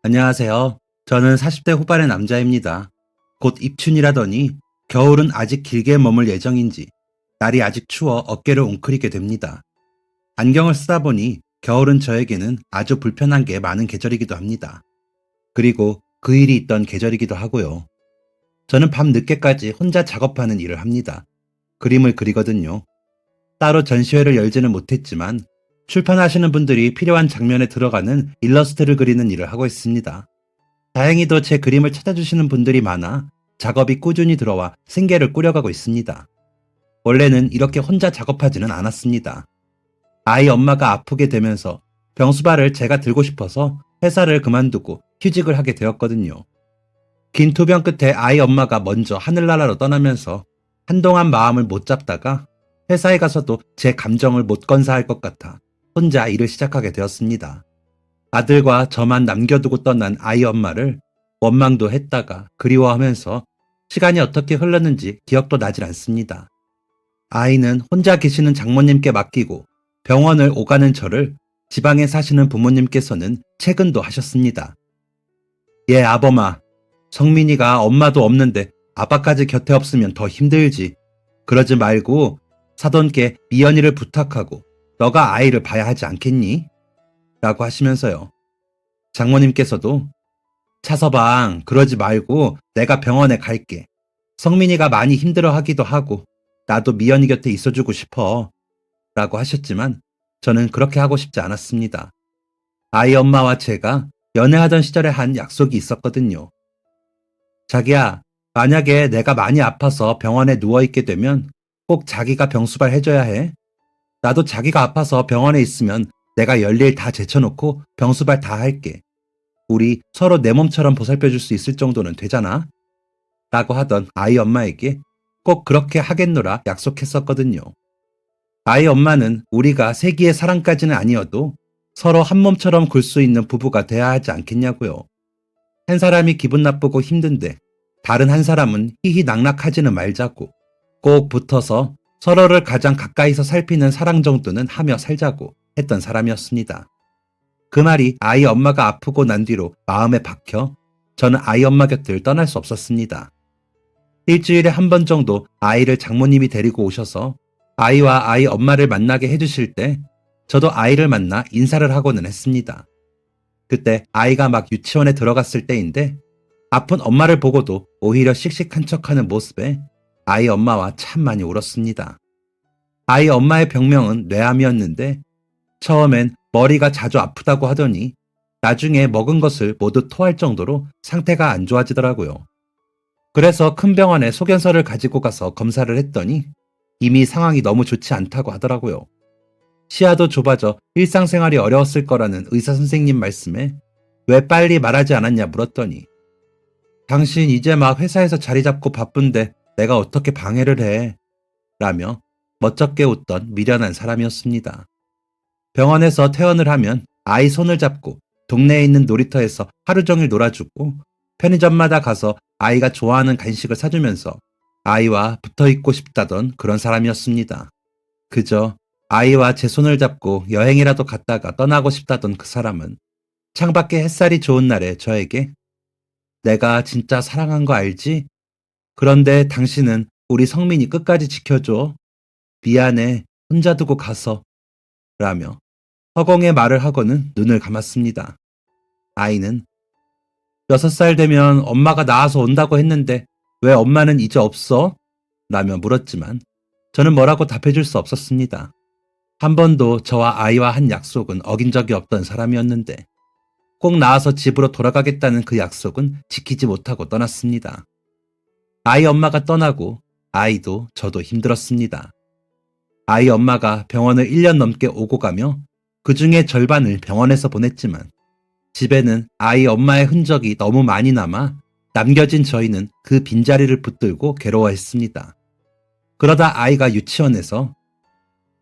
안녕하세요. 저는 40대 후반의 남자입니다. 곧 입춘이라더니 겨울은 아직 길게 머물 예정인지 날이 아직 추워 어깨를 웅크리게 됩니다. 안경을 쓰다 보니 겨울은 저에게는 아주 불편한 게 많은 계절이기도 합니다. 그리고 그 일이 있던 계절이기도 하고요. 저는 밤 늦게까지 혼자 작업하는 일을 합니다. 그림을 그리거든요. 따로 전시회를 열지는 못했지만 출판하시는 분들이 필요한 장면에 들어가는 일러스트를 그리는 일을 하고 있습니다. 다행히도 제 그림을 찾아주시는 분들이 많아 작업이 꾸준히 들어와 생계를 꾸려가고 있습니다. 원래는 이렇게 혼자 작업하지는 않았습니다. 아이 엄마가 아프게 되면서 병수발을 제가 들고 싶어서 회사를 그만두고 휴직을 하게 되었거든요. 긴 투병 끝에 아이 엄마가 먼저 하늘나라로 떠나면서 한동안 마음을 못 잡다가 회사에 가서도 제 감정을 못 건사할 것 같아 혼자 일을 시작하게 되었습니다. 아들과 저만 남겨두고 떠난 아이 엄마를 원망도 했다가 그리워하면서 시간이 어떻게 흘렀는지 기억도 나질 않습니다. 아이는 혼자 계시는 장모님께 맡기고 병원을 오가는 저를 지방에 사시는 부모님께서는 퇴근도 하셨습니다. 예, 아범아. 성민이가 엄마도 없는데 아빠까지 곁에 없으면 더 힘들지. 그러지 말고 사돈께 미연이를 부탁하고 너가 아이를 봐야 하지 않겠니? 라고 하시면서요. 장모님께서도 차서방 그러지 말고 내가 병원에 갈게. 성민이가 많이 힘들어하기도 하고 나도 미연이 곁에 있어주고 싶어. 라고 하셨지만 저는 그렇게 하고 싶지 않았습니다. 아이 엄마와 제가 연애하던 시절에 한 약속이 있었거든요. 자기야, 만약에 내가 많이 아파서 병원에 누워있게 되면 꼭 자기가 병수발 해줘야 해. 나도 자기가 아파서 병원에 있으면 내가 열일 다 제쳐놓고 병수발 다 할게. 우리 서로 내 몸처럼 보살펴줄 수 있을 정도는 되잖아. 라고 하던 아이 엄마에게 꼭 그렇게 하겠노라 약속했었거든요. 아이 엄마는 우리가 세기의 사랑까지는 아니어도 서로 한 몸처럼 굴 수 있는 부부가 돼야 하지 않겠냐고요. 한 사람이 기분 나쁘고 힘든데 다른 한 사람은 희희낙낙하지는 말자고 꼭 붙어서 서로를 가장 가까이서 살피는 사랑 정도는 하며 살자고 했던 사람이었습니다. 그 말이 아이 엄마가 아프고 난 뒤로 마음에 박혀 저는 아이 엄마 곁을 떠날 수 없었습니다. 일주일에 한 번 정도 아이를 장모님이 데리고 오셔서 아이와 아이 엄마를 만나게 해주실 때 저도 아이를 만나 인사를 하고는 했습니다. 그때 아이가 막 유치원에 들어갔을 때인데 아픈 엄마를 보고도 오히려 씩씩한 척하는 모습에 아이 엄마와 참 많이 울었습니다. 아이 엄마의 병명은 뇌암이었는데 처음엔 머리가 자주 아프다고 하더니 나중에 먹은 것을 모두 토할 정도로 상태가 안 좋아지더라고요. 그래서 큰 병원에 소견서를 가지고 가서 검사를 했더니 이미 상황이 너무 좋지 않다고 하더라고요. 시야도 좁아져 일상생활이 어려웠을 거라는 의사 선생님 말씀에 왜 빨리 말하지 않았냐 물었더니 당신 이제 막 회사에서 자리 잡고 바쁜데 내가 어떻게 방해를 해? 라며 멋쩍게 웃던 미련한 사람이었습니다. 병원에서 퇴원을 하면 아이 손을 잡고 동네에 있는 놀이터에서 하루 종일 놀아주고 편의점마다 가서 아이가 좋아하는 간식을 사주면서 아이와 붙어있고 싶다던 그런 사람이었습니다. 그저 아이와 제 손을 잡고 여행이라도 갔다가 떠나고 싶다던 그 사람은 창밖에 햇살이 좋은 날에 저에게 내가 진짜 사랑한 거 알지? 그런데 당신은 우리 성민이 끝까지 지켜줘. 미안해. 혼자 두고 가서. 라며 허공에 말을 하고는 눈을 감았습니다. 아이는 6살 되면 엄마가 나와서 온다고 했는데 왜 엄마는 이제 없어? 라며 물었지만 저는 뭐라고 답해줄 수 없었습니다. 한 번도 저와 아이와 한 약속은 어긴 적이 없던 사람이었는데 꼭 나와서 집으로 돌아가겠다는 그 약속은 지키지 못하고 떠났습니다. 아이 엄마가 떠나고 아이도 저도 힘들었습니다. 아이 엄마가 병원을 1년 넘게 오고 가며 그 중에 절반을 병원에서 보냈지만 집에는 아이 엄마의 흔적이 너무 많이 남아 남겨진 저희는 그 빈자리를 붙들고 괴로워했습니다. 그러다 아이가 유치원에서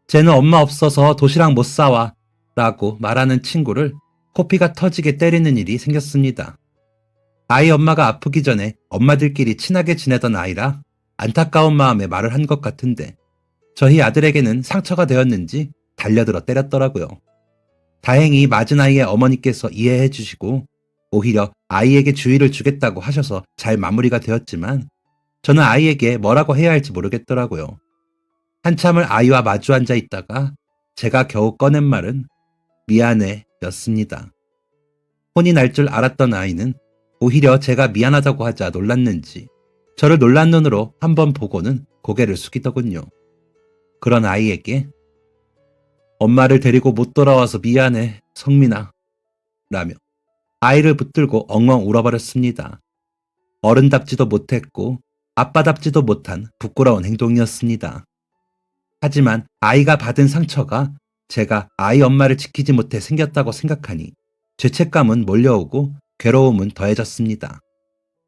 쟤는 엄마 없어서 도시락 못 사와 라고 말하는 친구를 코피가 터지게 때리는 일이 생겼습니다. 아이 엄마가 아프기 전에 엄마들끼리 친하게 지내던 아이라 안타까운 마음에 말을 한 것 같은데 저희 아들에게는 상처가 되었는지 달려들어 때렸더라고요. 다행히 맞은 아이의 어머니께서 이해해 주시고 오히려 아이에게 주의를 주겠다고 하셔서 잘 마무리가 되었지만 저는 아이에게 뭐라고 해야 할지 모르겠더라고요. 한참을 아이와 마주 앉아 있다가 제가 겨우 꺼낸 말은 미안해 였습니다. 혼이 날 줄 알았던 아이는 오히려 제가 미안하다고 하자 놀랐는지 저를 놀란 눈으로 한번 보고는 고개를 숙이더군요. 그런 아이에게 엄마를 데리고 못 돌아와서 미안해 성민아 라며 아이를 붙들고 엉엉 울어버렸습니다. 어른답지도 못했고 아빠답지도 못한 부끄러운 행동이었습니다. 하지만 아이가 받은 상처가 제가 아이 엄마를 지키지 못해 생겼다고 생각하니 죄책감은 몰려오고 괴로움은 더해졌습니다.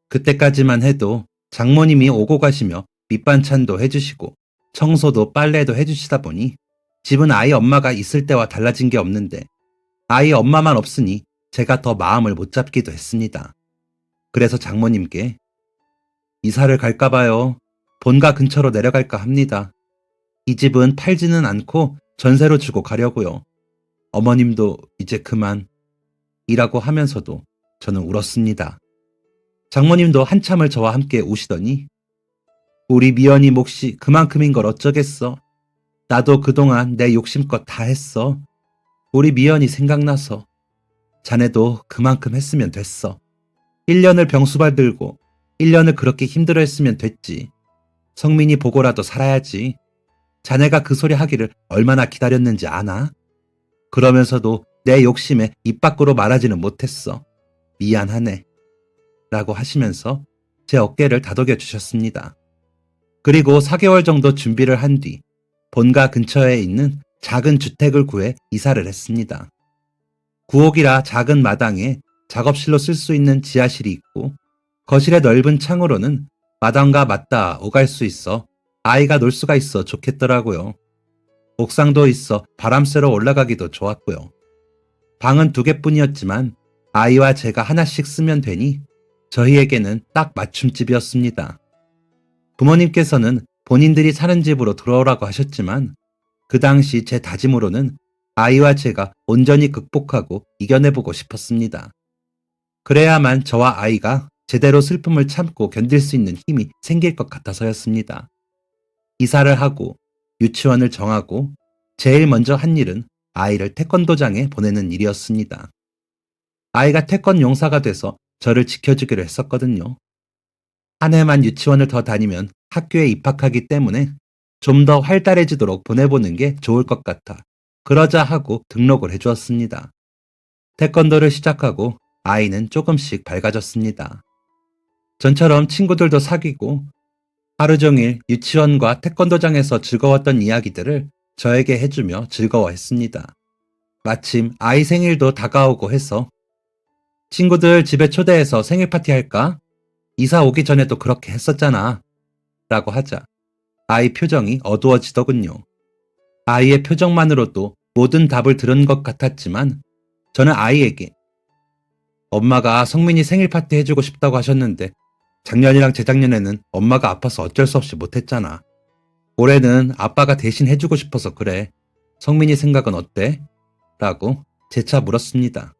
그때까지만 해도 장모님이 오고 가시며 밑반찬도 해주시고 청소도 빨래도 해주시다 보니 집은 아이 엄마가 있을 때와 달라진 게 없는데 아이 엄마만 없으니 제가 더 마음을 못 잡기도 했습니다. 그래서 장모님께 이사를 갈까 봐요. 본가 근처로 내려갈까 합니다. 이 집은 팔지는 않고 전세로 주고 가려고요. 어머님도 이제 그만 이라고 하면서도 저는 울었습니다. 장모님도 한참을 저와 함께 우시더니 우리 미연이 몫이 그만큼인 걸 어쩌겠어. 나도 그동안 내 욕심껏 다 했어. 우리 미연이 생각나서. 자네도 그만큼 했으면 됐어. 1년을 병수발 들고 1년을 그렇게 힘들어 했으면 됐지. 성민이 보고라도 살아야지. 자네가 그 소리 하기를 얼마나 기다렸는지 아나? 그러면서도 내 욕심에 입 밖으로 말하지는 못했어. 미안하네. 라고 하시면서 제 어깨를 다독여 주셨습니다. 그리고 4개월 정도 준비를 한 뒤 본가 근처에 있는 작은 주택을 구해 이사를 했습니다. 구옥이라 작은 마당에 작업실로 쓸 수 있는 지하실이 있고 거실의 넓은 창으로는 마당과 맞닿아 오갈 수 있어 아이가 놀 수가 있어 좋겠더라고요. 옥상도 있어 바람 쐬러 올라가기도 좋았고요. 방은 2개뿐이었지만 아이와 제가 하나씩 쓰면 되니 저희에게는 딱 맞춤집이었습니다. 부모님께서는 본인들이 사는 집으로 들어오라고 하셨지만 그 당시 제 다짐으로는 아이와 제가 온전히 극복하고 이겨내보고 싶었습니다. 그래야만 저와 아이가 제대로 슬픔을 참고 견딜 수 있는 힘이 생길 것 같아서였습니다. 이사를 하고 유치원을 정하고 제일 먼저 한 일은 아이를 태권도장에 보내는 일이었습니다. 아이가 태권 용사가 돼서 저를 지켜주기로 했었거든요. 한 해만 유치원을 더 다니면 학교에 입학하기 때문에 좀 더 활달해지도록 보내보는 게 좋을 것 같아 그러자 하고 등록을 해주었습니다. 태권도를 시작하고 아이는 조금씩 밝아졌습니다. 전처럼 친구들도 사귀고 하루 종일 유치원과 태권도장에서 즐거웠던 이야기들을 저에게 해주며 즐거워했습니다. 마침 아이 생일도 다가오고 해서 친구들 집에 초대해서 생일 파티 할까? 이사 오기 전에도 그렇게 했었잖아. 라고 하자 아이 표정이 어두워지더군요. 아이의 표정만으로도 모든 답을 들은 것 같았지만 저는 아이에게 엄마가 성민이 생일 파티 해주고 싶다고 하셨는데 작년이랑 재작년에는 엄마가 아파서 어쩔 수 없이 못했잖아. 올해는 아빠가 대신 해주고 싶어서 그래. 성민이 생각은 어때? 라고 재차 물었습니다.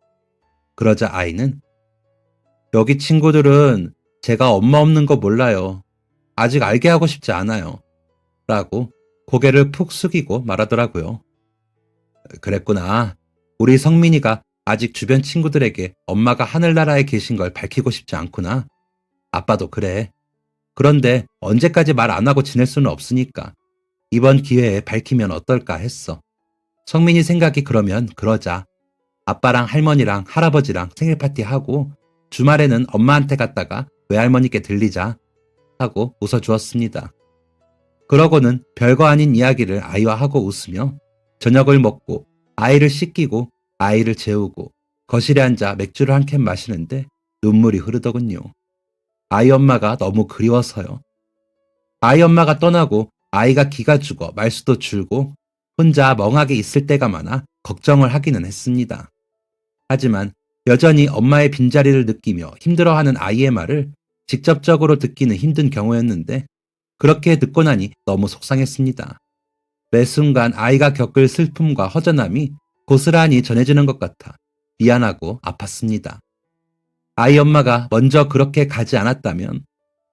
그러자 아이는 여기 친구들은 제가 엄마 없는 거 몰라요. 아직 알게 하고 싶지 않아요. 라고 고개를 푹 숙이고 말하더라고요. 그랬구나. 우리 성민이가 아직 주변 친구들에게 엄마가 하늘나라에 계신 걸 밝히고 싶지 않구나. 아빠도 그래. 그런데 언제까지 말 안 하고 지낼 수는 없으니까 이번 기회에 밝히면 어떨까 했어. 성민이 생각이 그러면 그러자. 아빠랑 할머니랑 할아버지랑 생일 파티 하고 주말에는 엄마한테 갔다가 외할머니께 들리자 하고 웃어주었습니다. 그러고는 별거 아닌 이야기를 아이와 하고 웃으며 저녁을 먹고 아이를 씻기고 아이를 재우고 거실에 앉아 맥주를 한 캔 마시는데 눈물이 흐르더군요. 아이 엄마가 너무 그리워서요. 아이 엄마가 떠나고 아이가 기가 죽어 말수도 줄고 혼자 멍하게 있을 때가 많아 걱정을 하기는 했습니다. 하지만 여전히 엄마의 빈자리를 느끼며 힘들어하는 아이의 말을 직접적으로 듣기는 힘든 경우였는데 그렇게 듣고 나니 너무 속상했습니다. 매 순간 아이가 겪을 슬픔과 허전함이 고스란히 전해지는 것 같아 미안하고 아팠습니다. 아이 엄마가 먼저 그렇게 가지 않았다면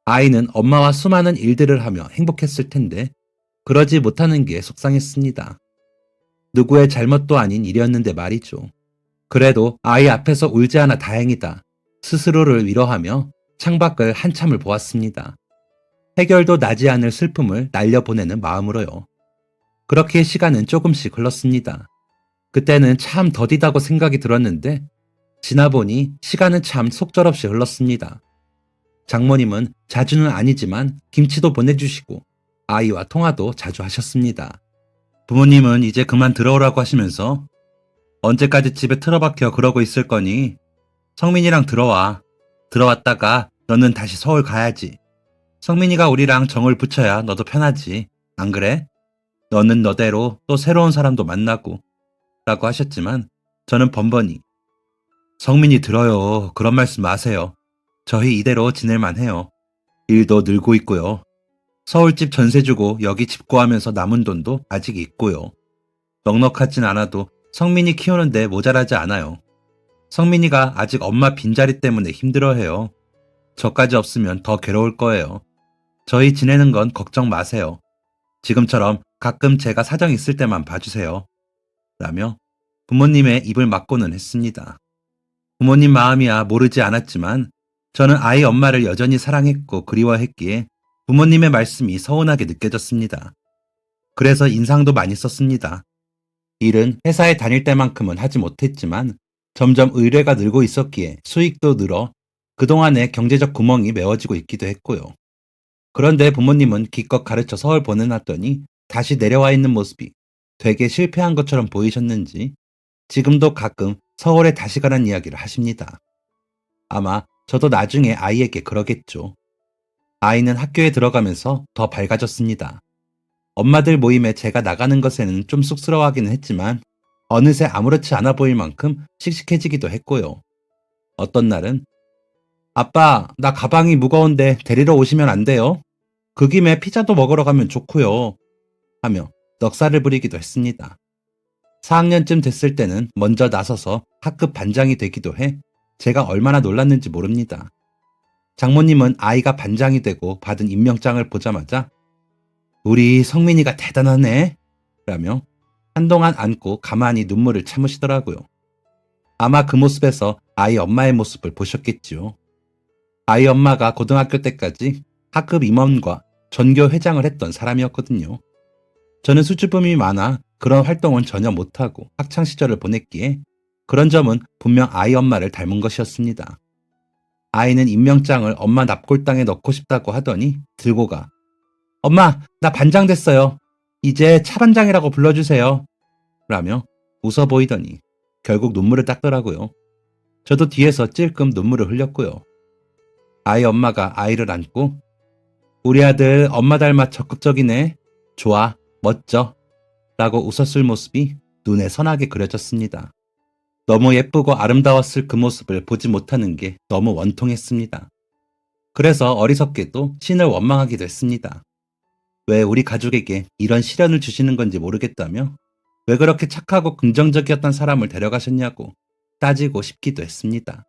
아이는 엄마와 수많은 일들을 하며 행복했을 텐데 그러지 못하는 게 속상했습니다. 누구의 잘못도 아닌 일이었는데 말이죠. 그래도 아이 앞에서 울지 않아 다행이다. 스스로를 위로하며 창밖을 한참을 보았습니다. 해결도 나지 않을 슬픔을 날려보내는 마음으로요. 그렇게 시간은 조금씩 흘렀습니다. 그때는 참 더디다고 생각이 들었는데 지나보니 시간은 참 속절없이 흘렀습니다. 장모님은 자주는 아니지만 김치도 보내주시고 아이와 통화도 자주 하셨습니다. 부모님은 이제 그만 들어오라고 하시면서 언제까지 집에 틀어박혀 그러고 있을 거니 성민이랑 들어와. 들어왔다가 너는 다시 서울 가야지. 성민이가 우리랑 정을 붙여야 너도 편하지. 안 그래? 너는 너대로 또 새로운 사람도 만나고 라고 하셨지만 저는 번번이 성민이 들어요. 그런 말씀 마세요. 저희 이대로 지낼만 해요. 일도 늘고 있고요. 서울집 전세 주고 여기 집 구하면서 남은 돈도 아직 있고요. 넉넉하진 않아도 성민이 키우는데 모자라지 않아요. 성민이가 아직 엄마 빈자리 때문에 힘들어해요. 저까지 없으면 더 괴로울 거예요. 저희 지내는 건 걱정 마세요. 지금처럼 가끔 제가 사정 있을 때만 봐주세요. 라며 부모님의 입을 막고는 했습니다. 부모님 마음이야 모르지 않았지만 저는 아이 엄마를 여전히 사랑했고 그리워했기에 부모님의 말씀이 서운하게 느껴졌습니다. 그래서 인상도 많이 썼습니다. 일은 회사에 다닐 때만큼은 하지 못했지만 점점 의뢰가 늘고 있었기에 수익도 늘어 그동안의 경제적 구멍이 메워지고 있기도 했고요. 그런데 부모님은 기껏 가르쳐 서울 보내놨더니 다시 내려와 있는 모습이 되게 실패한 것처럼 보이셨는지 지금도 가끔 서울에 다시 가란 이야기를 하십니다. 아마 저도 나중에 아이에게 그러겠죠. 아이는 학교에 들어가면서 더 밝아졌습니다. 엄마들 모임에 제가 나가는 것에는 좀 쑥스러워하기는 했지만 어느새 아무렇지 않아 보일 만큼 씩씩해지기도 했고요. 어떤 날은 아빠, 나 가방이 무거운데 데리러 오시면 안 돼요? 그 김에 피자도 먹으러 가면 좋고요. 하며 넉살을 부리기도 했습니다. 4학년쯤 됐을 때는 먼저 나서서 학급 반장이 되기도 해 제가 얼마나 놀랐는지 모릅니다. 장모님은 아이가 반장이 되고 받은 임명장을 보자마자 우리 성민이가 대단하네 라며 한동안 안고 가만히 눈물을 참으시더라고요. 아마 그 모습에서 아이 엄마의 모습을 보셨겠지요. 아이 엄마가 고등학교 때까지 학급 임원과 전교 회장을 했던 사람이었거든요. 저는 수줍음이 많아 그런 활동은 전혀 못하고 학창시절을 보냈기에 그런 점은 분명 아이 엄마를 닮은 것이었습니다. 아이는 임명장을 엄마 납골당에 넣고 싶다고 하더니 들고 가. 엄마, 나 반장 됐어요. 이제 차반장이라고 불러주세요. 라며 웃어 보이더니 결국 눈물을 닦더라고요. 저도 뒤에서 찔끔 눈물을 흘렸고요. 아이 엄마가 아이를 안고 우리 아들 엄마 닮아 적극적이네. 좋아, 멋져. 라고 웃었을 모습이 눈에 선하게 그려졌습니다. 너무 예쁘고 아름다웠을 그 모습을 보지 못하는 게 너무 원통했습니다. 그래서 어리석게도 신을 원망하기도 했습니다. 왜 우리 가족에게 이런 시련을 주시는 건지 모르겠다며 왜 그렇게 착하고 긍정적이었던 사람을 데려가셨냐고 따지고 싶기도 했습니다.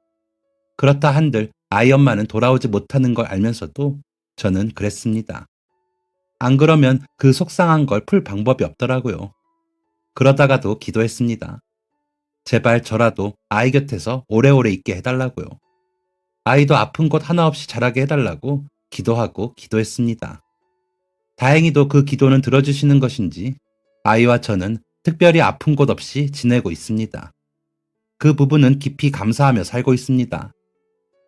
그렇다 한들 아이 엄마는 돌아오지 못하는 걸 알면서도 저는 그랬습니다. 안 그러면 그 속상한 걸 풀 방법이 없더라고요. 그러다가도 기도했습니다. 제발 저라도 아이 곁에서 오래오래 있게 해달라고요. 아이도 아픈 곳 하나 없이 자라게 해달라고 기도하고 기도했습니다. 다행히도 그 기도는 들어주시는 것인지 아이와 저는 특별히 아픈 곳 없이 지내고 있습니다. 그 부분은 깊이 감사하며 살고 있습니다.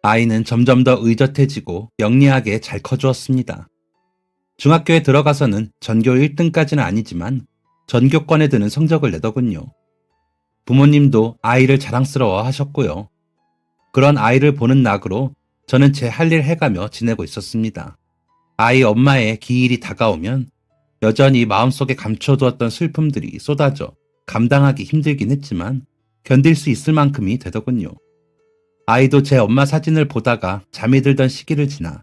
아이는 점점 더 의젓해지고 영리하게 잘 커주었습니다. 중학교에 들어가서는 전교 1등까지는 아니지만 전교권에 드는 성적을 내더군요. 부모님도 아이를 자랑스러워 하셨고요. 그런 아이를 보는 낙으로 저는 제 할 일 해가며 지내고 있었습니다. 아이 엄마의 기일이 다가오면 여전히 마음속에 감춰두었던 슬픔들이 쏟아져 감당하기 힘들긴 했지만 견딜 수 있을 만큼이 되더군요. 아이도 제 엄마 사진을 보다가 잠이 들던 시기를 지나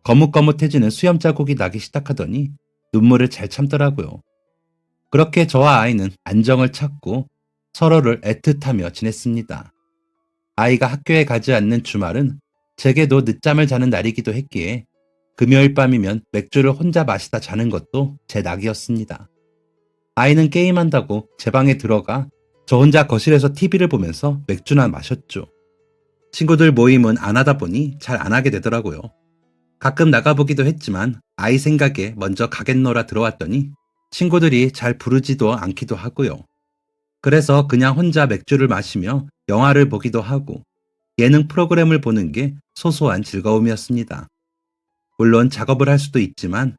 거뭇거뭇해지는 수염 자국이 나기 시작하더니 눈물을 잘 참더라고요. 그렇게 저와 아이는 안정을 찾고 서로를 애틋하며 지냈습니다. 아이가 학교에 가지 않는 주말은 제게도 늦잠을 자는 날이기도 했기에 금요일 밤이면 맥주를 혼자 마시다 자는 것도 제 낙이었습니다. 아이는 게임한다고 제 방에 들어가 저 혼자 거실에서 TV를 보면서 맥주나 마셨죠. 친구들 모임은 안 하다 보니 잘 안 하게 되더라고요. 가끔 나가보기도 했지만 아이 생각에 먼저 가겠노라 들어왔더니 친구들이 잘 부르지도 않기도 하고요. 그래서 그냥 혼자 맥주를 마시며 영화를 보기도 하고 예능 프로그램을 보는 게 소소한 즐거움이었습니다. 물론 작업을 할 수도 있지만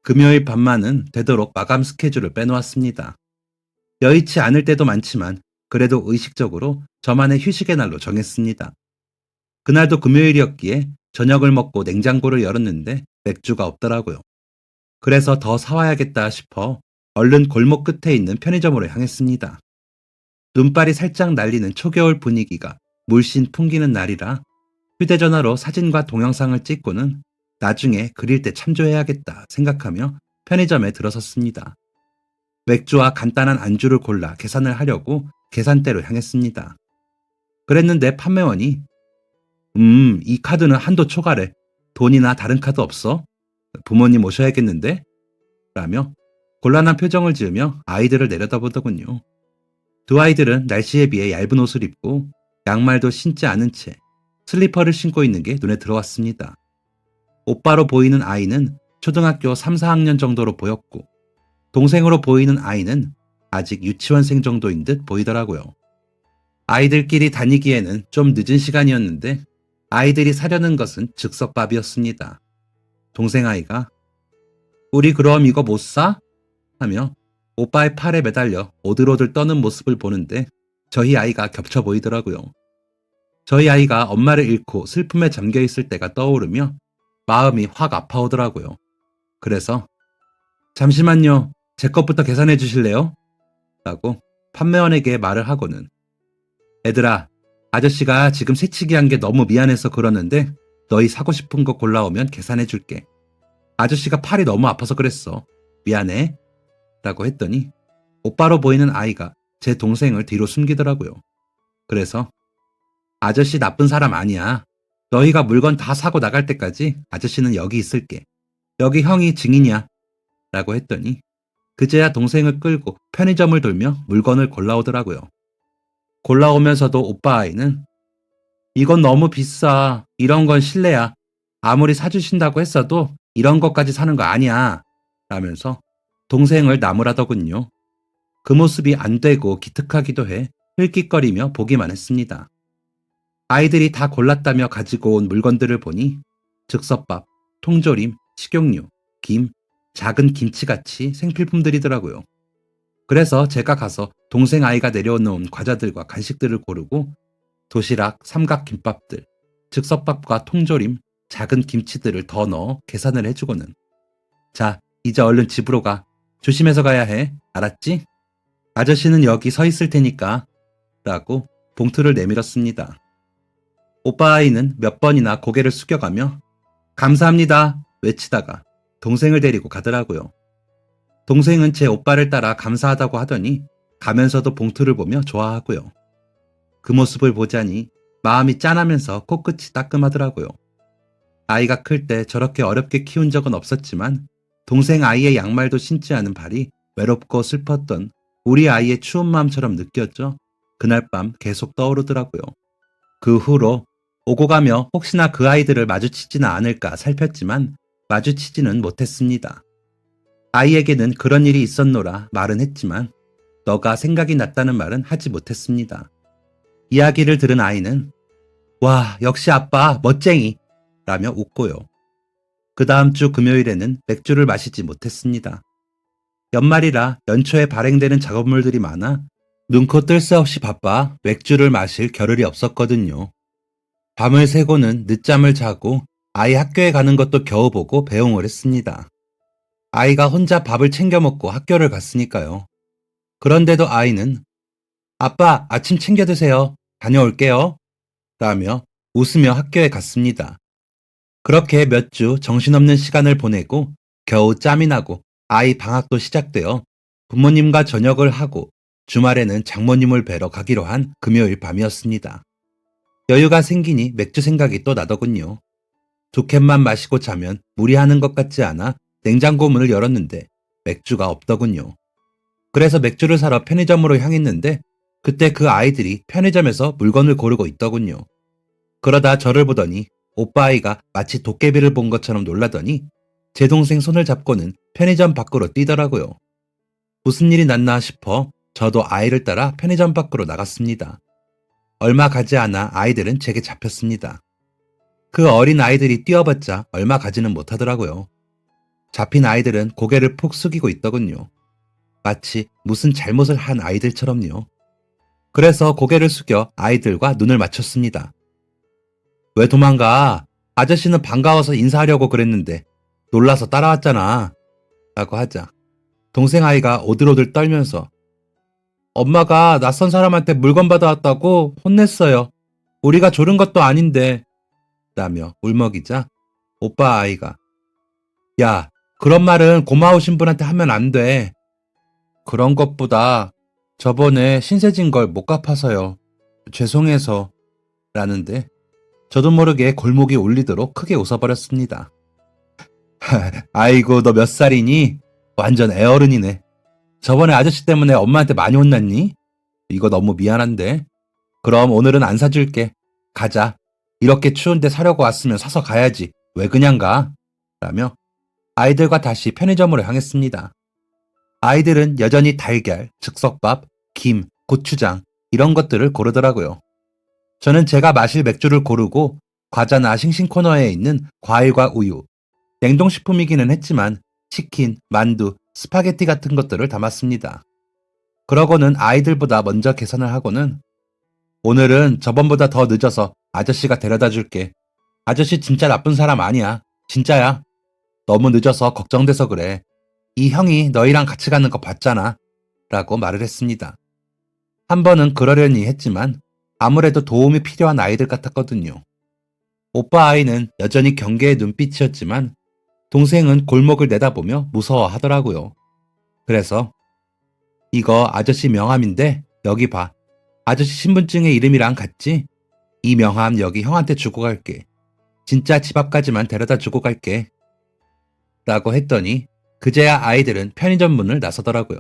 금요일 밤만은 되도록 마감 스케줄을 빼놓았습니다. 여의치 않을 때도 많지만 그래도 의식적으로 저만의 휴식의 날로 정했습니다. 그날도 금요일이었기에 저녁을 먹고 냉장고를 열었는데 맥주가 없더라고요. 그래서 더 사와야겠다 싶어 얼른 골목 끝에 있는 편의점으로 향했습니다. 눈발이 살짝 날리는 초겨울 분위기가 물씬 풍기는 날이라 휴대전화로 사진과 동영상을 찍고는 나중에 그릴 때 참조해야겠다 생각하며 편의점에 들어섰습니다. 맥주와 간단한 안주를 골라 계산을 하려고 계산대로 향했습니다. 그랬는데 판매원이 이 카드는 한도 초과래. 돈이나 다른 카드 없어? 부모님 오셔야겠는데? 라며 곤란한 표정을 지으며 아이들을 내려다보더군요. 두 아이들은 날씨에 비해 얇은 옷을 입고 양말도 신지 않은 채 슬리퍼를 신고 있는 게 눈에 들어왔습니다. 오빠로 보이는 아이는 초등학교 3, 4학년 정도로 보였고 동생으로 보이는 아이는 아직 유치원생 정도인 듯 보이더라고요. 아이들끼리 다니기에는 좀 늦은 시간이었는데 아이들이 사려는 것은 즉석밥이었습니다. 동생 아이가 우리 그럼 이거 못 사? 하며 오빠의 팔에 매달려 오들오들 떠는 모습을 보는데 저희 아이가 겹쳐 보이더라고요. 저희 아이가 엄마를 잃고 슬픔에 잠겨 있을 때가 떠오르며 마음이 확 아파오더라고요. 그래서 잠시만요. 제 것부터 계산해 주실래요? 라고 판매원에게 말을 하고는 애들아, 아저씨가 지금 새치기 한 게 너무 미안해서 그러는데 너희 사고 싶은 거 골라오면 계산해 줄게. 아저씨가 팔이 너무 아파서 그랬어. 미안해. 라고 했더니 오빠로 보이는 아이가 제 동생을 뒤로 숨기더라고요. 그래서 아저씨 나쁜 사람 아니야. 너희가 물건 다 사고 나갈 때까지 아저씨는 여기 있을게. 여기 형이 증인이야. 라고 했더니 그제야 동생을 끌고 편의점을 돌며 물건을 골라오더라고요. 골라오면서도 오빠 아이는 이건 너무 비싸. 이런 건 실례야. 아무리 사주신다고 했어도 이런 것까지 사는 거 아니야. 라면서 동생을 나무라더군요. 그 모습이 안 되고 기특하기도 해 흘낏거리며 보기만 했습니다. 아이들이 다 골랐다며 가지고 온 물건들을 보니 즉석밥, 통조림, 식용유, 김, 작은 김치같이 생필품들이더라고요. 그래서 제가 가서 동생 아이가 내려놓은 과자들과 간식들을 고르고 도시락, 삼각김밥들, 즉석밥과 통조림, 작은 김치들을 더 넣어 계산을 해주고는 자, 이제 얼른 집으로 가. 조심해서 가야 해. 알았지? 아저씨는 여기 서 있을 테니까. 라고 봉투를 내밀었습니다. 오빠 아이는 몇 번이나 고개를 숙여가며 감사합니다. 외치다가 동생을 데리고 가더라고요. 동생은 제 오빠를 따라 감사하다고 하더니 가면서도 봉투를 보며 좋아하고요. 그 모습을 보자니 마음이 짠하면서 코끝이 따끔하더라고요. 아이가 클 때 저렇게 어렵게 키운 적은 없었지만 동생 아이의 양말도 신지 않은 발이 외롭고 슬펐던 우리 아이의 추운 마음처럼 느꼈죠. 그날 밤 계속 떠오르더라고요. 그 후로 오고 가며 혹시나 그 아이들을 마주치지는 않을까 살폈지만 마주치지는 못했습니다. 아이에게는 그런 일이 있었노라 말은 했지만 너가 생각이 났다는 말은 하지 못했습니다. 이야기를 들은 아이는 와, 역시 아빠 멋쟁이 라며 웃고요. 그 다음 주 금요일에는 맥주를 마시지 못했습니다. 연말이라 연초에 발행되는 작업물들이 많아 눈코 뜰 새 없이 바빠 맥주를 마실 겨를이 없었거든요. 밤을 새고는 늦잠을 자고 아이 학교에 가는 것도 겨우 보고 배웅을 했습니다. 아이가 혼자 밥을 챙겨 먹고 학교를 갔으니까요. 그런데도 아이는 아빠 아침 챙겨 드세요. 다녀올게요. 라며 웃으며 학교에 갔습니다. 그렇게 몇 주 정신없는 시간을 보내고 겨우 짬이 나고 아이 방학도 시작되어 부모님과 저녁을 하고 주말에는 장모님을 뵈러 가기로 한 금요일 밤이었습니다. 여유가 생기니 맥주 생각이 또 나더군요. 두 캔만 마시고 자면 무리하는 것 같지 않아 냉장고 문을 열었는데 맥주가 없더군요. 그래서 맥주를 사러 편의점으로 향했는데 그때 그 아이들이 편의점에서 물건을 고르고 있더군요. 그러다 저를 보더니 오빠 아이가 마치 도깨비를 본 것처럼 놀라더니 제 동생 손을 잡고는 편의점 밖으로 뛰더라고요. 무슨 일이 났나 싶어 저도 아이를 따라 편의점 밖으로 나갔습니다. 얼마 가지 않아 아이들은 제게 잡혔습니다. 그 어린 아이들이 뛰어봤자 얼마 가지는 못하더라고요. 잡힌 아이들은 고개를 푹 숙이고 있더군요. 마치 무슨 잘못을 한 아이들처럼요. 그래서 고개를 숙여 아이들과 눈을 맞췄습니다. 왜 도망가? 아저씨는 반가워서 인사하려고 그랬는데 놀라서 따라왔잖아. 라고 하자 동생 아이가 오들오들 떨면서 엄마가 낯선 사람한테 물건 받아왔다고 혼냈어요. 우리가 조른 것도 아닌데 라며 울먹이자 오빠 아이가 야, 그런 말은 고마우신 분한테 하면 안 돼. 그런 것보다 저번에 신세 진 걸 못 갚아서요. 죄송해서 라는데 저도 모르게 골목이 울리도록 크게 웃어버렸습니다. 아이고 너 몇 살이니? 완전 애어른이네. 저번에 아저씨 때문에 엄마한테 많이 혼났니? 이거 너무 미안한데. 그럼 오늘은 안 사줄게. 가자. 이렇게 추운데 사려고 왔으면 사서 가야지. 왜 그냥 가? 라며 아이들과 다시 편의점으로 향했습니다. 아이들은 여전히 달걀, 즉석밥, 김, 고추장 이런 것들을 고르더라고요. 저는 제가 마실 맥주를 고르고 과자나 싱싱 코너에 있는 과일과 우유, 냉동식품이기는 했지만 치킨, 만두, 스파게티 같은 것들을 담았습니다. 그러고는 아이들보다 먼저 계산을 하고는 오늘은 저번보다 더 늦어서 아저씨가 데려다 줄게. 아저씨 진짜 나쁜 사람 아니야. 진짜야. 너무 늦어서 걱정돼서 그래. 이 형이 너희랑 같이 가는 거 봤잖아. 라고 말을 했습니다. 한 번은 그러려니 했지만 아무래도 도움이 필요한 아이들 같았거든요. 오빠 아이는 여전히 경계의 눈빛이었지만 동생은 골목을 내다보며 무서워하더라고요. 그래서 이거 아저씨 명함인데 여기 봐. 아저씨 신분증에 이름이랑 같지? 이 명함 여기 형한테 주고 갈게. 진짜 집 앞까지만 데려다 주고 갈게. 라고 했더니 그제야 아이들은 편의점 문을 나서더라고요.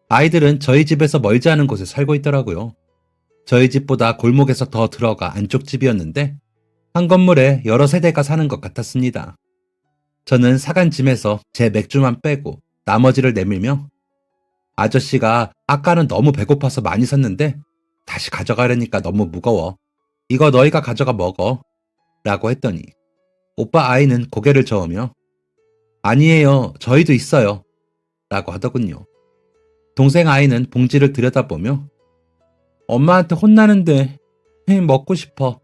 아이들은 저희 집에서 멀지 않은 곳에 살고 있더라고요. 저희 집보다 골목에서 더 들어가 안쪽 집이었는데 한 건물에 여러 세대가 사는 것 같았습니다. 저는 사간짐에서 제 맥주만 빼고 나머지를 내밀며 아저씨가 아까는 너무 배고파서 많이 샀는데 다시 가져가려니까 너무 무거워. 이거 너희가 가져가 먹어. 라고 했더니 오빠 아이는 고개를 저으며 아니에요. 저희도 있어요. 라고 하더군요. 동생 아이는 봉지를 들여다보며 엄마한테 혼나는데 먹고 싶어.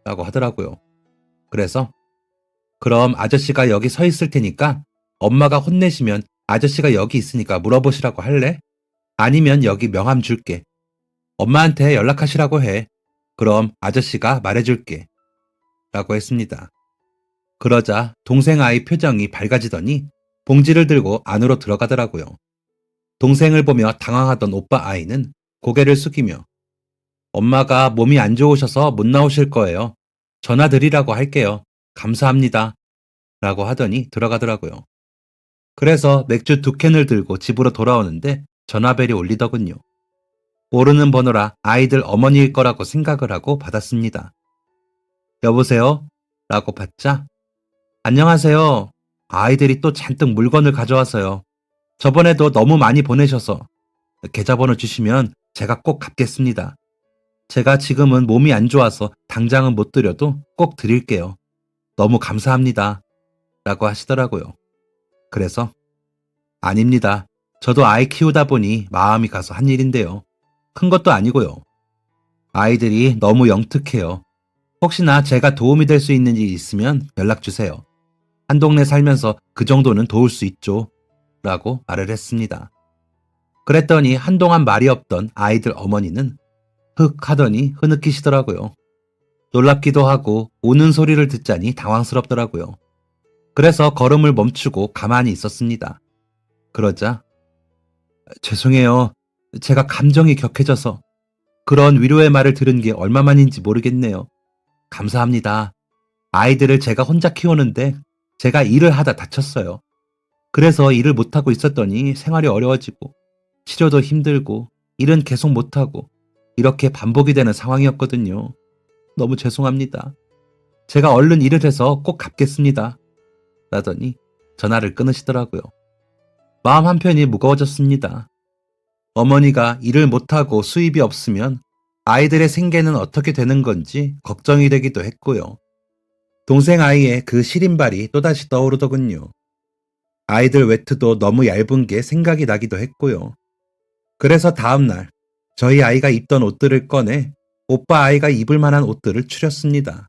라고 하더라고요. 그래서 그럼 아저씨가 여기 서 있을 테니까 엄마가 혼내시면 아저씨가 여기 있으니까 물어보시라고 할래? 아니면 여기 명함 줄게. 엄마한테 연락하시라고 해. 그럼 아저씨가 말해줄게. 라고 했습니다. 그러자 동생 아이 표정이 밝아지더니 봉지를 들고 안으로 들어가더라고요. 동생을 보며 당황하던 오빠 아이는 고개를 숙이며 엄마가 몸이 안 좋으셔서 못 나오실 거예요. 전화 드리라고 할게요. 감사합니다. 라고 하더니 들어가더라고요. 그래서 맥주 2캔을 들고 집으로 돌아오는데 전화벨이 울리더군요. 모르는 번호라 아이들 어머니일 거라고 생각을 하고 받았습니다. 여보세요? 라고 받자 안녕하세요. 아이들이 또 잔뜩 물건을 가져와서요. 저번에도 너무 많이 보내셔서 계좌번호 주시면 제가 꼭 갚겠습니다. 제가 지금은 몸이 안 좋아서 당장은 못 드려도 꼭 드릴게요. 너무 감사합니다. 라고 하시더라고요. 그래서 아닙니다. 저도 아이 키우다 보니 마음이 가서 한 일인데요. 큰 것도 아니고요. 아이들이 너무 영특해요. 혹시나 제가 도움이 될 수 있는 일이 있으면 연락 주세요. 한 동네 살면서 그 정도는 도울 수 있죠. 라고 말을 했습니다. 그랬더니 한동안 말이 없던 아이들 어머니는 흑 하더니 흐느끼시더라고요. 놀랍기도 하고 우는 소리를 듣자니 당황스럽더라고요. 그래서 걸음을 멈추고 가만히 있었습니다. 그러자 죄송해요. 제가 감정이 격해져서 그런 위로의 말을 들은 게 얼마만인지 모르겠네요. 감사합니다. 아이들을 제가 혼자 키우는데 제가 일을 하다 다쳤어요. 그래서 일을 못하고 있었더니 생활이 어려워지고 치료도 힘들고 일은 계속 못하고 이렇게 반복이 되는 상황이었거든요. 너무 죄송합니다. 제가 얼른 일을 해서 꼭 갚겠습니다. 라더니 전화를 끊으시더라고요. 마음 한편이 무거워졌습니다. 어머니가 일을 못하고 수입이 없으면 아이들의 생계는 어떻게 되는 건지 걱정이 되기도 했고요. 동생 아이의 그 시린발이 또다시 떠오르더군요. 아이들 외투도 너무 얇은 게 생각이 나기도 했고요. 그래서 다음날 저희 아이가 입던 옷들을 꺼내 오빠 아이가 입을 만한 옷들을 추렸습니다.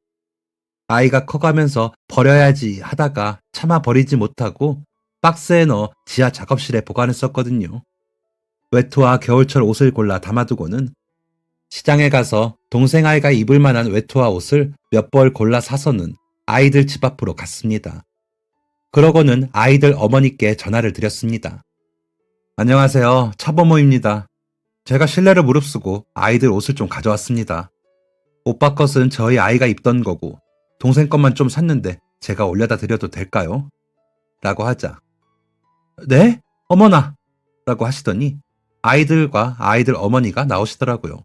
아이가 커가면서 버려야지 하다가 차마 버리지 못하고 박스에 넣어 지하 작업실에 보관했었거든요. 외투와 겨울철 옷을 골라 담아두고는 시장에 가서 동생 아이가 입을 만한 외투와 옷을 몇 벌 골라 사서는 아이들 집 앞으로 갔습니다. 그러고는 아이들 어머니께 전화를 드렸습니다. 안녕하세요. 차범호입니다. 제가 실례를 무릅쓰고 아이들 옷을 좀 가져왔습니다. 오빠 것은 저희 아이가 입던 거고 동생 것만 좀 샀는데 제가 올려다 드려도 될까요? 라고 하자. 네? 어머나! 라고 하시더니 아이들과 아이들 어머니가 나오시더라고요.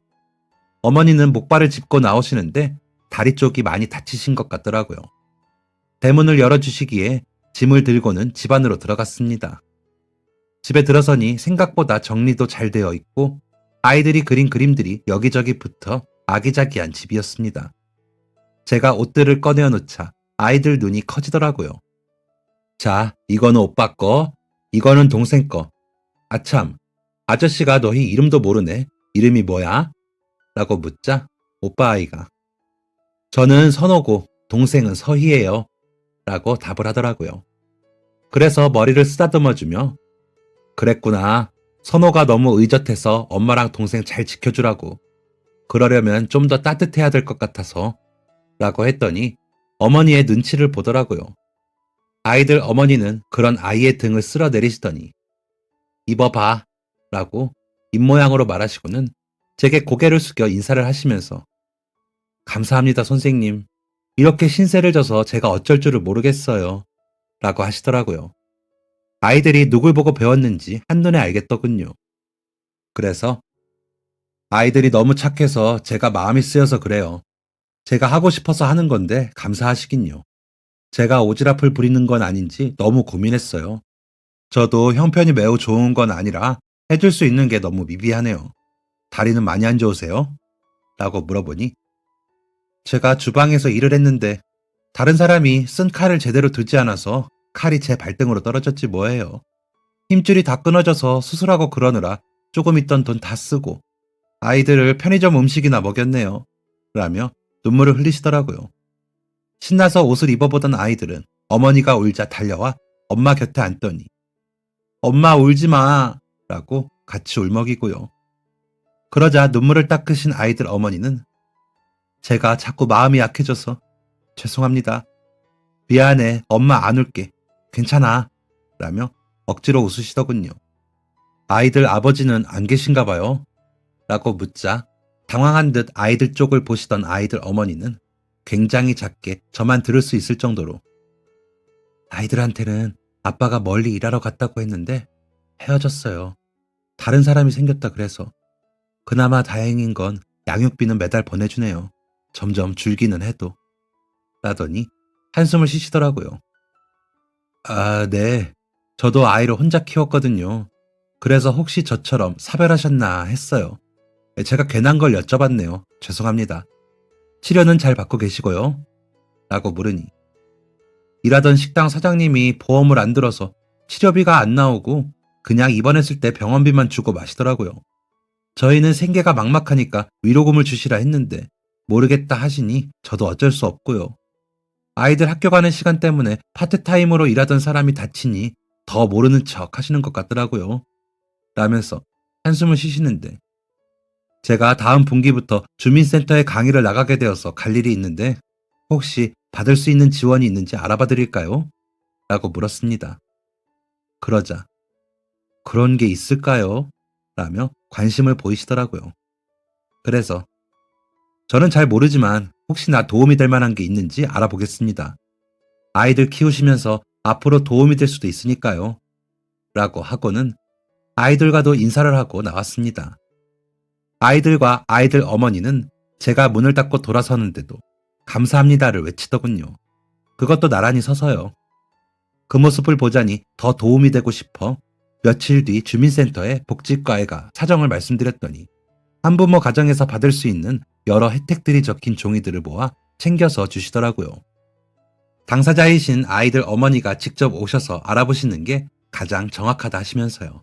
어머니는 목발을 짚고 나오시는데 다리 쪽이 많이 다치신 것 같더라고요. 대문을 열어주시기에 짐을 들고는 집 안으로 들어갔습니다. 집에 들어서니 생각보다 정리도 잘 되어 있고 아이들이 그린 그림들이 여기저기 붙어 아기자기한 집이었습니다. 제가 옷들을 꺼내어 놓자 아이들 눈이 커지더라고요. 자, 이거는 오빠 거, 이거는 동생 거. 아참, 아저씨가 너희 이름도 모르네. 이름이 뭐야? 라고 묻자 오빠 아이가 저는 선호고 동생은 서희예요. 라고 답을 하더라고요. 그래서 머리를 쓰다듬어주며 그랬구나. 선호가 너무 의젓해서 엄마랑 동생 잘 지켜주라고. 그러려면 좀 더 따뜻해야 될 것 같아서 라고 했더니 어머니의 눈치를 보더라고요. 아이들 어머니는 그런 아이의 등을 쓸어내리시더니 입어봐 라고 입모양으로 말하시고는 제게 고개를 숙여 인사를 하시면서 감사합니다 선생님. 이렇게 신세를 져서 제가 어쩔 줄을 모르겠어요. 라고 하시더라고요. 아이들이 누굴 보고 배웠는지 한눈에 알겠더군요. 그래서 아이들이 너무 착해서 제가 마음이 쓰여서 그래요. 제가 하고 싶어서 하는 건데 감사하시긴요. 제가 오지랖을 부리는 건 아닌지 너무 고민했어요. 저도 형편이 매우 좋은 건 아니라 해줄 수 있는 게 너무 미비하네요. 다리는 많이 안 좋으세요? 라고 물어보니 제가 주방에서 일을 했는데 다른 사람이 쓴 칼을 제대로 두지 않아서 칼이 제 발등으로 떨어졌지 뭐예요. 힘줄이 다 끊어져서 수술하고 그러느라 조금 있던 돈 다 쓰고 아이들을 편의점 음식이나 먹였네요. 라며 눈물을 흘리시더라고요. 신나서 옷을 입어보던 아이들은 어머니가 울자 달려와 엄마 곁에 앉더니 엄마 울지 마 라고 같이 울먹이고요. 그러자 눈물을 닦으신 아이들 어머니는 제가 자꾸 마음이 약해져서 죄송합니다. 미안해. 엄마 안 울게. 괜찮아. 라며 억지로 웃으시더군요. 아이들 아버지는 안 계신가 봐요. 라고 묻자 당황한 듯 아이들 쪽을 보시던 아이들 어머니는 굉장히 작게 저만 들을 수 있을 정도로 아이들한테는 아빠가 멀리 일하러 갔다고 했는데 헤어졌어요. 다른 사람이 생겼다 그래서. 그나마 다행인 건 양육비는 매달 보내주네요. 점점 줄기는 해도. 라더니 한숨을 쉬시더라고요. 아, 네. 저도 아이를 혼자 키웠거든요. 그래서 혹시 저처럼 사별하셨나 했어요. 제가 괜한 걸 여쭤봤네요. 죄송합니다. 치료는 잘 받고 계시고요. 라고 물으니 일하던 식당 사장님이 보험을 안 들어서 치료비가 안 나오고 그냥 입원했을 때 병원비만 주고 마시더라고요. 저희는 생계가 막막하니까 위로금을 주시라 했는데 모르겠다 하시니 저도 어쩔 수 없고요. 아이들 학교 가는 시간 때문에 파트타임으로 일하던 사람이 다치니 더 모르는 척 하시는 것 같더라고요. 라면서 한숨을 쉬시는데 제가 다음 분기부터 주민센터에 강의를 나가게 되어서 갈 일이 있는데 혹시 받을 수 있는 지원이 있는지 알아봐 드릴까요? 라고 물었습니다. 그러자 그런 게 있을까요? 라며 관심을 보이시더라고요. 그래서 저는 잘 모르지만 혹시나 도움이 될 만한 게 있는지 알아보겠습니다. 아이들 키우시면서 앞으로 도움이 될 수도 있으니까요. 라고 하고는 아이들과도 인사를 하고 나왔습니다. 아이들과 아이들 어머니는 제가 문을 닫고 돌아서는데도 감사합니다를 외치더군요. 그것도 나란히 서서요. 그 모습을 보자니 더 도움이 되고 싶어 며칠 뒤 주민센터에 복지과에 가 사정을 말씀드렸더니 한부모 가정에서 받을 수 있는 여러 혜택들이 적힌 종이들을 모아 챙겨서 주시더라고요. 당사자이신 아이들 어머니가 직접 오셔서 알아보시는 게 가장 정확하다 하시면서요.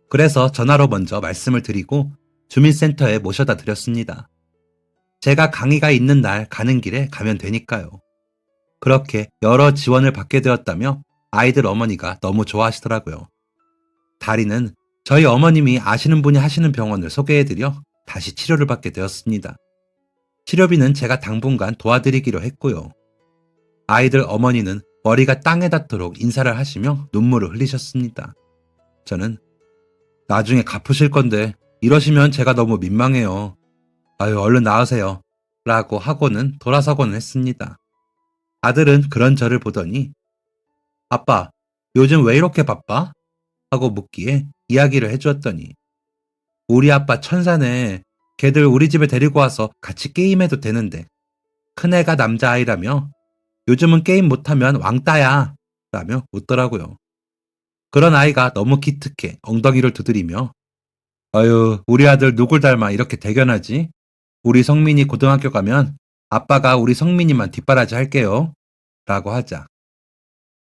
그래서 전화로 먼저 말씀을 드리고 주민센터에 모셔다 드렸습니다. 제가 강의가 있는 날 가는 길에 가면 되니까요. 그렇게 여러 지원을 받게 되었다며 아이들 어머니가 너무 좋아하시더라고요. 다리는 저희 어머님이 아시는 분이 하시는 병원을 소개해드려 다시 치료를 받게 되었습니다. 치료비는 제가 당분간 도와드리기로 했고요. 아이들 어머니는 머리가 땅에 닿도록 인사를 하시며 눈물을 흘리셨습니다. 저는 나중에 갚으실 건데 이러시면 제가 너무 민망해요. 아유, 얼른 나으세요. 라고 하고는 돌아서고는 했습니다. 아들은 그런 저를 보더니 아빠, 요즘 왜 이렇게 바빠? 하고 묻기에 이야기를 해주었더니 우리 아빠 천사네. 걔들 우리 집에 데리고 와서 같이 게임해도 되는데 큰애가 남자아이라며 요즘은 게임 못하면 왕따야 라며 웃더라고요. 그런 아이가 너무 기특해 엉덩이를 두드리며 아유, 우리 아들 누굴 닮아 이렇게 대견하지? 우리 성민이 고등학교 가면 아빠가 우리 성민이만 뒷바라지 할게요. 라고 하자.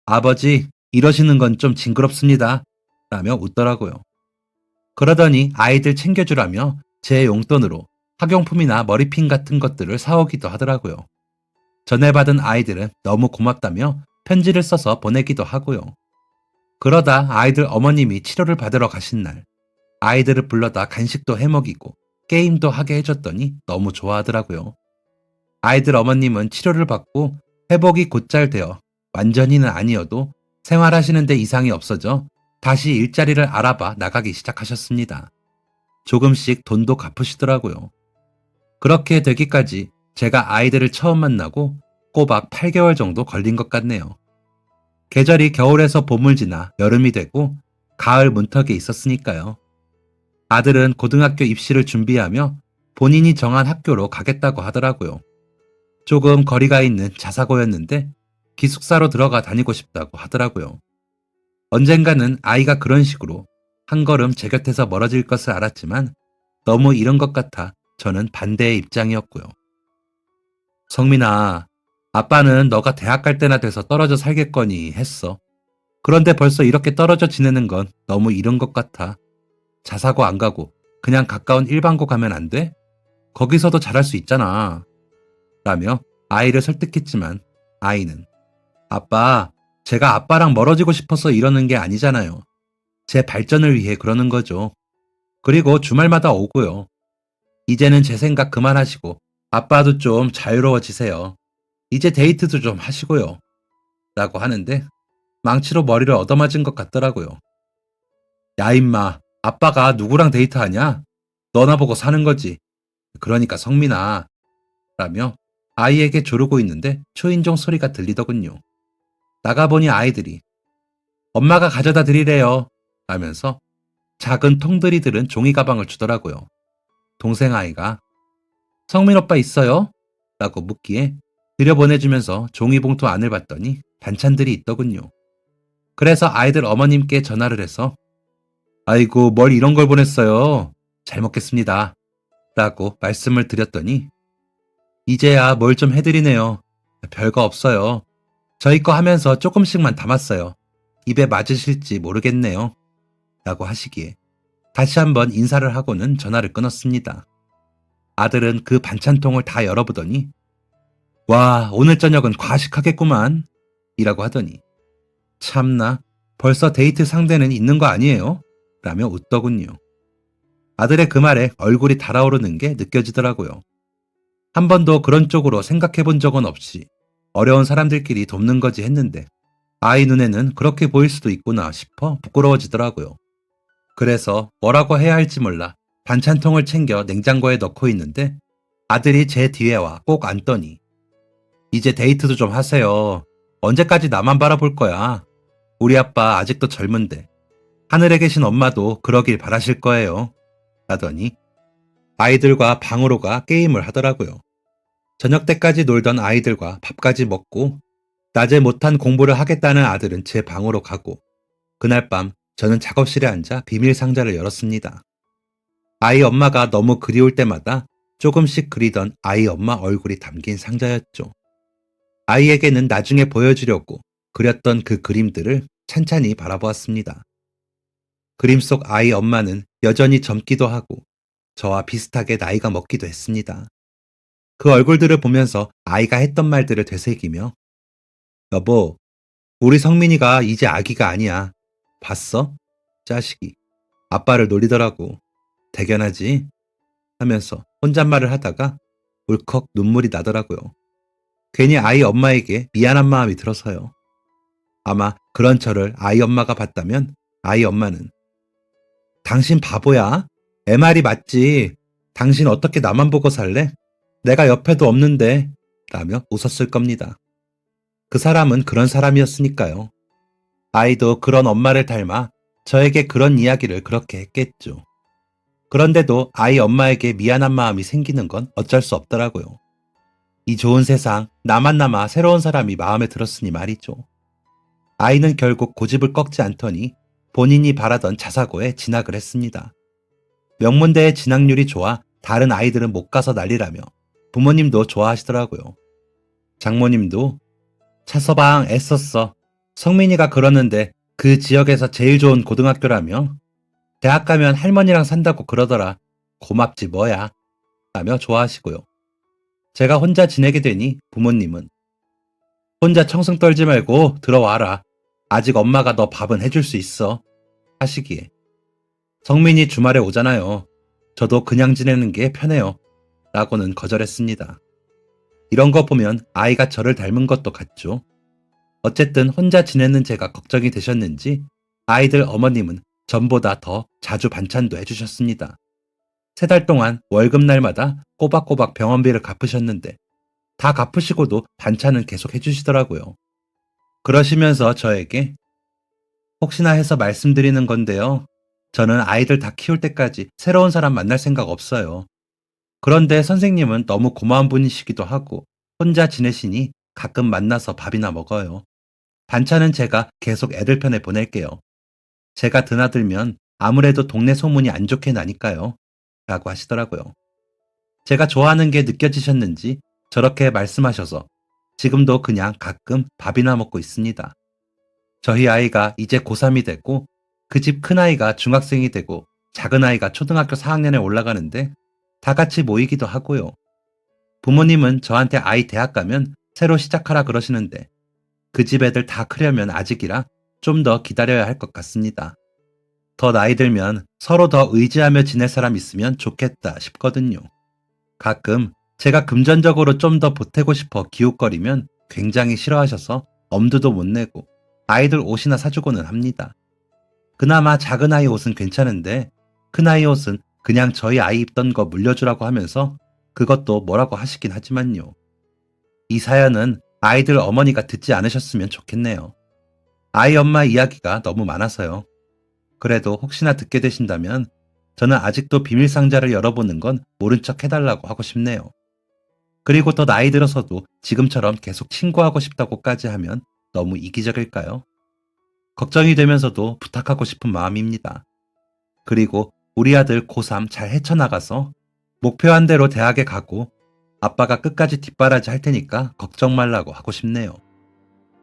아버지, 이러시는 건 좀 징그럽습니다. 라며 웃더라고요. 그러더니 아이들 챙겨주라며 제 용돈으로 학용품이나 머리핀 같은 것들을 사오기도 하더라고요. 전에 받은 아이들은 너무 고맙다며 편지를 써서 보내기도 하고요. 그러다 아이들 어머님이 치료를 받으러 가신 날 아이들을 불러다 간식도 해먹이고 게임도 하게 해줬더니 너무 좋아하더라고요. 아이들 어머님은 치료를 받고 회복이 곧잘 되어 완전히는 아니어도 생활하시는 데 이상이 없어져 다시 일자리를 알아봐 나가기 시작하셨습니다. 조금씩 돈도 갚으시더라고요. 그렇게 되기까지 제가 아이들을 처음 만나고 꼬박 8개월 정도 걸린 것 같네요. 계절이 겨울에서 봄을 지나 여름이 되고 가을 문턱에 있었으니까요. 아들은 고등학교 입시를 준비하며 본인이 정한 학교로 가겠다고 하더라고요. 조금 거리가 있는 자사고였는데 기숙사로 들어가 다니고 싶다고 하더라고요. 언젠가는 아이가 그런 식으로 한 걸음 제 곁에서 멀어질 것을 알았지만 너무 이른 것 같아 저는 반대의 입장이었고요. 성민아, 아빠는 너가 대학 갈 때나 돼서 떨어져 살겠거니 했어. 그런데 벌써 이렇게 떨어져 지내는 건 너무 이른 것 같아. 자사고 안 가고 그냥 가까운 일반고 가면 안 돼? 거기서도 잘할 수 있잖아. 라며 아이를 설득했지만 아이는 아빠, 제가 아빠랑 멀어지고 싶어서 이러는 게 아니잖아요. 제 발전을 위해 그러는 거죠. 그리고 주말마다 오고요. 이제는 제 생각 그만하시고 아빠도 좀 자유로워지세요. 이제 데이트도 좀 하시고요. 라고 하는데 망치로 머리를 얻어맞은 것 같더라고요. 야 임마, 아빠가 누구랑 데이트하냐? 너나 보고 사는 거지. 그러니까 성민아. 라며 아이에게 조르고 있는데 초인종 소리가 들리더군요. 나가보니 아이들이 엄마가 가져다 드리래요. 라면서 작은 통들이 들은 종이 가방을 주더라고요. 동생 아이가 성민 오빠 있어요? 라고 묻기에 들여보내주면서 종이봉투 안을 봤더니 반찬들이 있더군요. 그래서 아이들 어머님께 전화를 해서 아이고 뭘 이런 걸 보냈어요. 잘 먹겠습니다. 라고 말씀을 드렸더니 이제야 뭘 좀 해드리네요. 별거 없어요. 저희 거 하면서 조금씩만 담았어요. 입에 맞으실지 모르겠네요. 라고 하시기에 다시 한번 인사를 하고는 전화를 끊었습니다. 아들은 그 반찬통을 다 열어보더니 와, 오늘 저녁은 과식하겠구만. 이라고 하더니 참나, 벌써 데이트 상대는 있는 거 아니에요? 라며 웃더군요. 아들의 그 말에 얼굴이 달아오르는 게 느껴지더라고요. 한 번도 그런 쪽으로 생각해 본 적은 없이 어려운 사람들끼리 돕는 거지 했는데 아이 눈에는 그렇게 보일 수도 있구나 싶어 부끄러워지더라고요. 그래서 뭐라고 해야 할지 몰라 반찬통을 챙겨 냉장고에 넣고 있는데 아들이 제 뒤에 와 꼭 앉더니 이제 데이트도 좀 하세요. 언제까지 나만 바라볼 거야. 우리 아빠 아직도 젊은데 하늘에 계신 엄마도 그러길 바라실 거예요. 라더니 아이들과 방으로 가 게임을 하더라고요. 저녁 때까지 놀던 아이들과 밥까지 먹고 낮에 못한 공부를 하겠다는 아들은 제 방으로 가고 그날 밤 저는 작업실에 앉아 비밀 상자를 열었습니다. 아이 엄마가 너무 그리울 때마다 조금씩 그리던 아이 엄마 얼굴이 담긴 상자였죠. 아이에게는 나중에 보여주려고 그렸던 그 그림들을 찬찬히 바라보았습니다. 그림 속 아이 엄마는 여전히 젊기도 하고 저와 비슷하게 나이가 먹기도 했습니다. 그 얼굴들을 보면서 아이가 했던 말들을 되새기며 여보, 우리 성민이가 이제 아기가 아니야. 봤어? 자식이. 아빠를 놀리더라고. 대견하지? 하면서 혼잣말을 하다가 울컥 눈물이 나더라고요. 괜히 아이 엄마에게 미안한 마음이 들어서요. 아마 그런 저를 아이 엄마가 봤다면 아이 엄마는 당신 바보야? 애 말이 맞지? 당신 어떻게 나만 보고 살래? 내가 옆에도 없는데 라며 웃었을 겁니다. 그 사람은 그런 사람이었으니까요. 아이도 그런 엄마를 닮아 저에게 그런 이야기를 그렇게 했겠죠. 그런데도 아이 엄마에게 미안한 마음이 생기는 건 어쩔 수 없더라고요. 이 좋은 세상 나만 남아 새로운 사람이 마음에 들었으니 말이죠. 아이는 결국 고집을 꺾지 않더니 본인이 바라던 자사고에 진학을 했습니다. 명문대에 진학률이 좋아 다른 아이들은 못 가서 난리라며 부모님도 좋아하시더라고요. 장모님도 차서방 애썼어. 성민이가 그러는데 그 지역에서 제일 좋은 고등학교라며 대학 가면 할머니랑 산다고 그러더라. 고맙지 뭐야. 라며 좋아하시고요. 제가 혼자 지내게 되니 부모님은 혼자 청승 떨지 말고 들어와라. 아직 엄마가 너 밥은 해줄 수 있어. 하시기에 성민이 주말에 오잖아요. 저도 그냥 지내는 게 편해요. 라고는 거절했습니다. 이런 거 보면 아이가 저를 닮은 것도 같죠. 어쨌든 혼자 지내는 제가 걱정이 되셨는지 아이들 어머님은 전보다 더 자주 반찬도 해주셨습니다. 3달 동안 월급날마다 꼬박꼬박 병원비를 갚으셨는데 다 갚으시고도 반찬은 계속 해주시더라고요. 그러시면서 저에게 혹시나 해서 말씀드리는 건데요. 저는 아이들 다 키울 때까지 새로운 사람 만날 생각 없어요. 그런데 선생님은 너무 고마운 분이시기도 하고 혼자 지내시니 가끔 만나서 밥이나 먹어요. 반찬은 제가 계속 애들 편에 보낼게요. 제가 드나들면 아무래도 동네 소문이 안 좋게 나니까요. 라고 하시더라고요. 제가 좋아하는 게 느껴지셨는지 저렇게 말씀하셔서 지금도 그냥 가끔 밥이나 먹고 있습니다. 저희 아이가 이제 고3이 됐고 그 집 큰아이가 중학생이 되고 작은아이가 초등학교 4학년에 올라가는데 다 같이 모이기도 하고요. 부모님은 저한테 아이 대학 가면 새로 시작하라 그러시는데 그 집 애들 다 크려면 아직이라 좀 더 기다려야 할 것 같습니다. 더 나이 들면 서로 더 의지하며 지낼 사람 있으면 좋겠다 싶거든요. 가끔 제가 금전적으로 좀 더 보태고 싶어 기웃거리면 굉장히 싫어하셔서 엄두도 못 내고 아이들 옷이나 사주고는 합니다. 그나마 작은아이 옷은 괜찮은데 큰아이 옷은 그냥 저희 아이 입던 거 물려주라고 하면서 그것도 뭐라고 하시긴 하지만요. 이 사연은 아이들 어머니가 듣지 않으셨으면 좋겠네요. 아이 엄마 이야기가 너무 많아서요. 그래도 혹시나 듣게 되신다면 저는 아직도 비밀 상자를 열어보는 건 모른 척 해달라고 하고 싶네요. 그리고 더 나이 들어서도 지금처럼 계속 친구하고 싶다고까지 하면 너무 이기적일까요? 걱정이 되면서도 부탁하고 싶은 마음입니다. 그리고 우리 아들 고3 잘 헤쳐나가서 목표한 대로 대학에 가고 아빠가 끝까지 뒷바라지 할 테니까 걱정 말라고 하고 싶네요.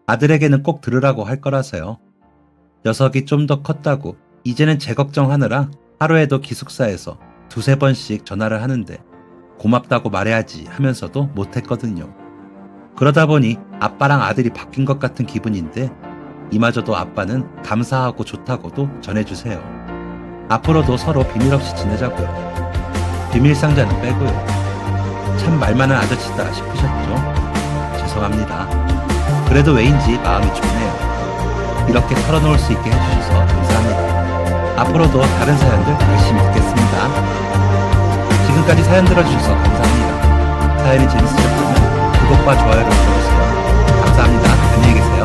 아들에게는 꼭 들으라고 할 거라서요. 녀석이 좀 더 컸다고 이제는 제 걱정하느라 하루에도 기숙사에서 2-3번씩 전화를 하는데 고맙다고 말해야지 하면서도 못했거든요. 그러다 보니 아빠랑 아들이 바뀐 것 같은 기분인데 이마저도 아빠는 감사하고 좋다고도 전해주세요. 앞으로도 서로 비밀 없이 지내자고요. 비밀 상자는 빼고요. 참 말 많은 아저씨다 싶으셨죠? 죄송합니다. 그래도 왜인지 마음이 좋네요. 이렇게 털어놓을 수 있게 해주셔서 감사합니다. 앞으로도 다른 사연들 열심히 듣겠습니다. 여기까지 사연 들어주셔서 감사합니다. 사연이 재밌으셨다면 구독과 좋아요를 눌러주세요. 감사합니다. 안녕히 계세요.